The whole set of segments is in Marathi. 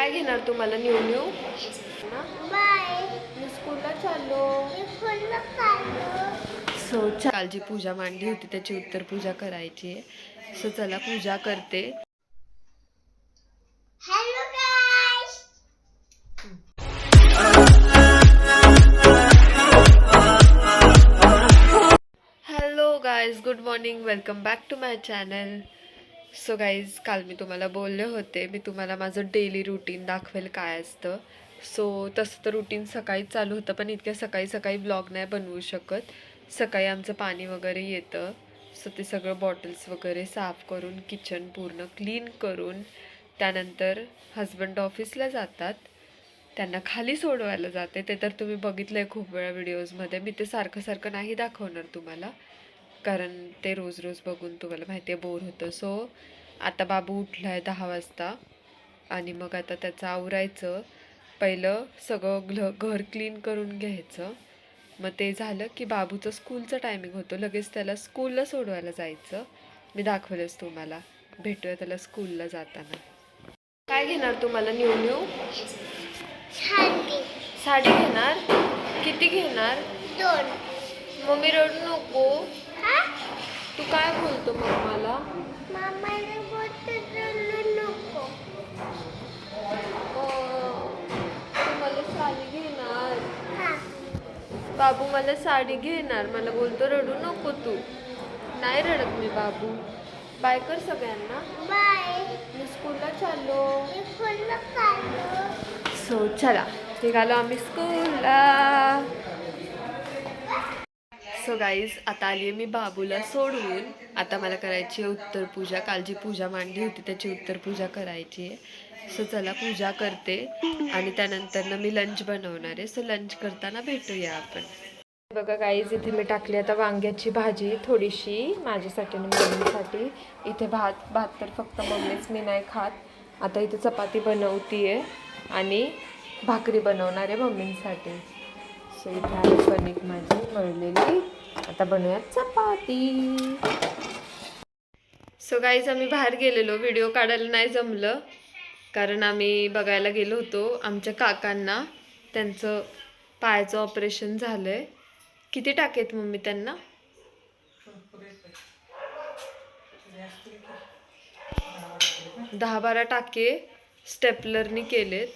काय घेणार तुम्हाला न्यू न्यू बाय. मी स्कूलला चाललो. सो कालची पूजा मांडली होती त्याची उत्तर पूजा करायची आहे. सो चला पूजा करते. Hello guys. Hello guys, good morning, welcome back to my channel. So guys, काल मी तुम्हाला बोलले होते मी तुम्हाला माझं डेली रुटीन दाखवेल काय असतं. सो तसं तर रुटीन सकाळीच चालू होतं, पण इतक्या सकाळी सकाळी ब्लॉग नाही बनवू शकत. सकाळी आमचं पाणी वगैरे येतं. सो ते सगळं बॉटल्स वगैरे साफ करून किचन पूर्ण क्लीन करून त्यानंतर हजबंड ऑफिसला जातात. त्यांना खाली सोडवायला जाते. ते तर तुम्ही बघितलं आहे खूप वेळा व्हिडिओजमध्ये. मी ते सारखं सारखं नाही दाखवणार तुम्हाला, कारण ते रोज रोज बघून तुम्हाला माहिती आहे बोर होतं. सो आता बाबू उठला आहे 10 वाजता आणि मग आता त्याचं आवरायचं. पहिलं सगळं घर क्लीन करून घ्यायचं. मग ते झालं की बाबूचं स्कूलचं टायमिंग होतं, लगेच त्याला स्कूलला सोडवायला जायचं. मी दाखवलंच तुम्हाला. भेटूया त्याला स्कूलला जाताना. काय घेणार तुम्हाला न्यू न्यू? साडी घेणार? किती घेणार? 2. मम्मी रडू नको. हा? तू काय बोलतो मग मला? मामाला बोलतो रडू नको. तू मला साडी घेणार? हा. बाबू मला साडी घेणार, मला बोलतो रडू नको तू. नाही रडत मी बाबू. बाय कर सगळ्यांना. बाय. मी स्कूलला चाललो. स्कूलला सो चला निघालो आम्ही स्कूलला. सो गाईज, आता आली आहे मी बाबूला सोडवून. आता मला करायची आहे उत्तर पूजा. काल जी पूजा मांडली होती त्याची उत्तर पूजा करायची आहे. सो चला पूजा करते आणि त्यानंतर मी लंच बनवणार आहे. सो लंच करताना भेटूया आपण. बघा गाईज, इथे मी टाकली आता वांग्याची भाजी थोडीशी माझ्यासाठी आणि मम्मीसाठी. इथे भात तर फक्त मम्मीच, मी नाही खात. आता इथे चपाती बनवतीये आणि भाकरी बनवणार आहे मम्मींसाठी. सो इथे आहे कणिक माझी मळलेली. आता बनवूयात चपाती. सो गाईज, आम्ही बाहेर गेलेलो, व्हिडिओ काढायला नाही जमलं कारण आम्ही बघायला गेलो होतो आमच्या काकांना. त्यांचं पायाचं ऑपरेशन झालं आहे. किती टाकेत मम्मी त्यांना? 10-12 टाके स्टेपलरनी केलेत.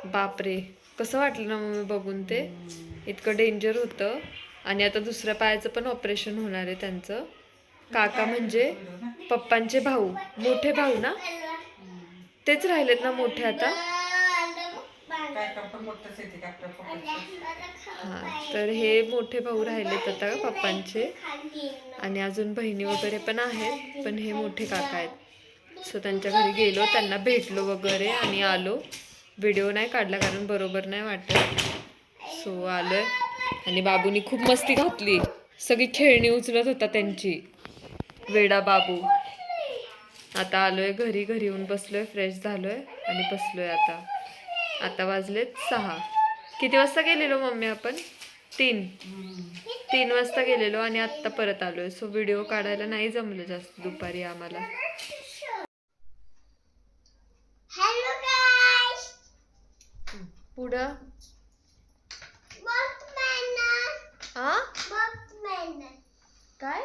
बापरे, कसं वाटलं ना मम्मी बघून? ते इतकं डेंजर होतं. आणि आता दुसऱ्या पायाचं पण ऑपरेशन होणार आहे त्यांचं. काका म्हणजे पप्पांचे भाऊ, मोठे भाऊ ना, तेच राहिलेत ना मोठे आता. हां, तर हे मोठे भाऊ राहिलेत आता पप्पांचे. आणि अजून बहिणी वगैरे पण आहेत, पण हे मोठे काका आहेत. सो त्यांच्या घरी गेलो, त्यांना भेटलो वगैरे आणि आलो. व्हिडिओ नाही काढला कारण बरोबर नाही वाटत. सो आलोय आणि बाबूनी खूप मस्ती घातली. सगळी खेळणी उचलत होता त्यांची, वेडा बाबू. आता आलोय घरी येऊन बसलोय, फ्रेश झालोय आणि बसलोय आता वाजलेत 6. किती वाजता गेलेलो मम्मी आपण? 3 वाजता गेलेलो आणि आत्ता परत आलोय. सो व्हिडिओ काढायला नाही जमलं जास्त दुपारी आम्हाला. Hello guys. पुढं काय?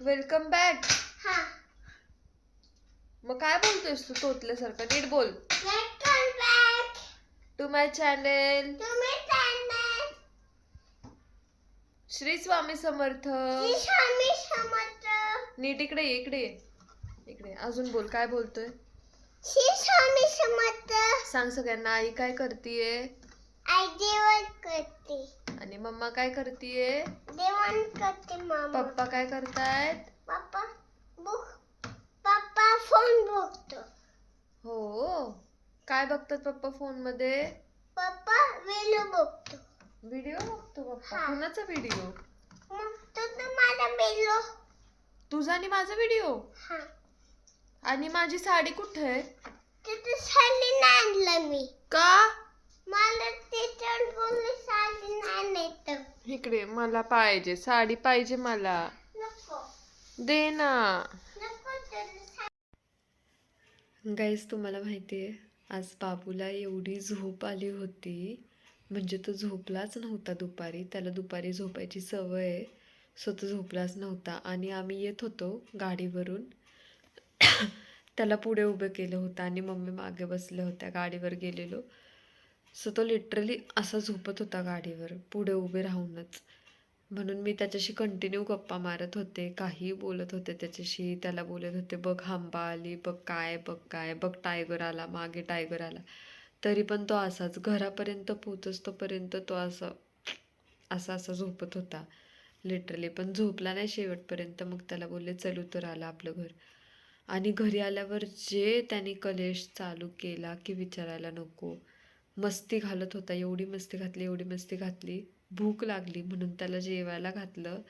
Welcome back. हा. मग काय बोलतोयस तू तोतल्यासारखं? नीट बोल. Welcome back to my channel. To my channel. Shri Swami Samarth. Shri Swami Samarth. नीट इकडे इकडे अजून बोल. काय बोलतोय? श्री स्वामी समर्थ. सांग सगळ्यांना. आई काय करतीये? आई जेवण करते. आणि मम्मा काय करतीये? जेवण करते. मम्मा. पप्पा काय करतायत? पप्पा फोन बघतो. हो, काय बघतात पप्पा फोन मध्ये? पप्पा व्हिडिओ बघतो. व्हिडिओ बघतो पप्पा? कुणाचा व्हिडिओ? मग माझा व्हिडिओ. तुझा आणि माझा व्हिडिओ? हा. आणि माझी साडी कुठे आहे? तिथे साडी नाही आणलं मी. का? मला टीचर बोलली साडी नाही नेत. इकडे, मला पाहिजे साडी, पाहिजे मला. नको. दे ना. नको. गाईज तुम्हाला माहिती आहे आज बाबूला एवढी झोप आली होती म्हणजे तो झोपलाच नव्हता दुपारी. त्याला दुपारी झोपायची सवय आहे. सो तो झोपलाच नव्हता आणि आम्ही येत होतो गाडीवरून. त्याला पुढे उभं केलं होतं आणि मम्मी मागे बसल्या होत्या. गाडीवर गेलेलो. सो तो लिटरली असा झोपत होता गाडीवर पुढे उभे राहूनच. म्हणून मी त्याच्याशी कंटिन्यू गप्पा मारत होते, काहीही बोलत होते त्याच्याशी. त्याला बोलत होते, बघ हंबा आली, बघ काय, बघ काय, बघ टायगर आला, मागे टायगर आला. तरी पण तो असाच घरापर्यंत पोहोचतोपर्यंत तो असं असा असा झोपत होता लिटरली. पण झोपला नाही शेवटपर्यंत. मग त्याला बोलले चल उतर आलं आपलं घर. आणि घरी आल्यावर जे त्याने कलेश चालू केला की विचारायला नको. मस्ती घालत होता, एवढी मस्ती घातली, एवढी मस्ती घातली. भूक लागली म्हणून त्याला जेवायला घातलं.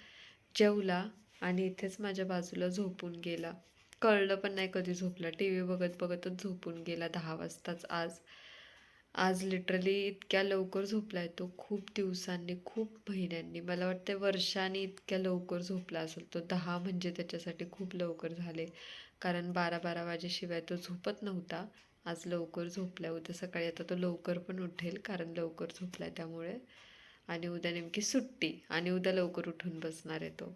जेवला आणि इथेच माझ्या बाजूला झोपून गेला. कळलं पण नाही कधी झोपला. टी व्ही बघत बघतच झोपून गेला 10 वाजताच आज. आज लिटरली इतक्या लवकर झोपलाय तो. खूप दिवसांनी, खूप महिन्यांनी, मला वाटतं वर्षांनी इतक्या लवकर झोपला असेल तो. 10 म्हणजे त्याच्यासाठी खूप लवकर झाले. कारण 12-12 वाजेशिवाय तो झोपत नव्हता. आज लवकर झोपलाय. उद्या सकाळी आता तो लवकर पण उठेल कारण लवकर झोपलाय त्यामुळे. आणि उद्या नेमकी सुट्टी आणि उद्या लवकर उठून बसणार आहे तो.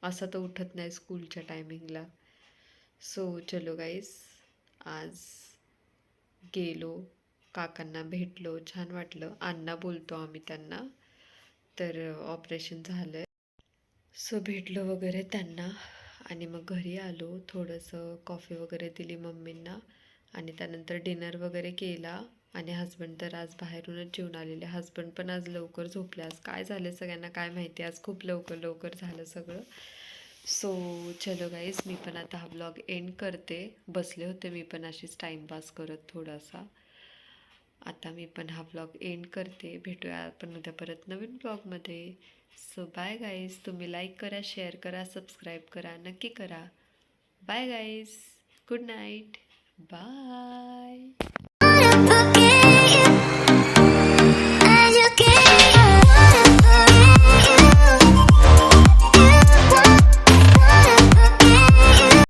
असा तो उठत नाही स्कूलच्या टायमिंगला. सो चलो गाईस, आज गेलो, काकांना भेटलो, छान वाटलं. अण्णा बोलतो आम्ही त्यांना. तर ऑपरेशन झालं. सो भेटलो वगैरे त्यांना आणि मग घरी आलो. थोडंसं कॉफी वगैरे दिली मम्मींना आणि त्यानंतर डिनर वगैरे केला. आणि हस्बंड तर आज बाहेरूनच जेवून आलेले. हस्बंड पण आज लवकर झोपले. आज काय झालं सगळ्यांना काय माहिती, आज खूप लवकर लवकर झालं सगळं. सो चलो गाईज, मी पण आता हा ब्लॉग एंड करते. बसले होते मी पण अशीच टाईमपास करत थोडासा. आता मी पण हा ब्लॉग एंड करते. भेटूया आपण उद्या परत नवीन ब्लॉगमध्ये. So bye guys. तुम्ही लाईक करा, शेअर करा, सबस्क्राईब करा, नक्की करा. Bye guys. Good night. Bye.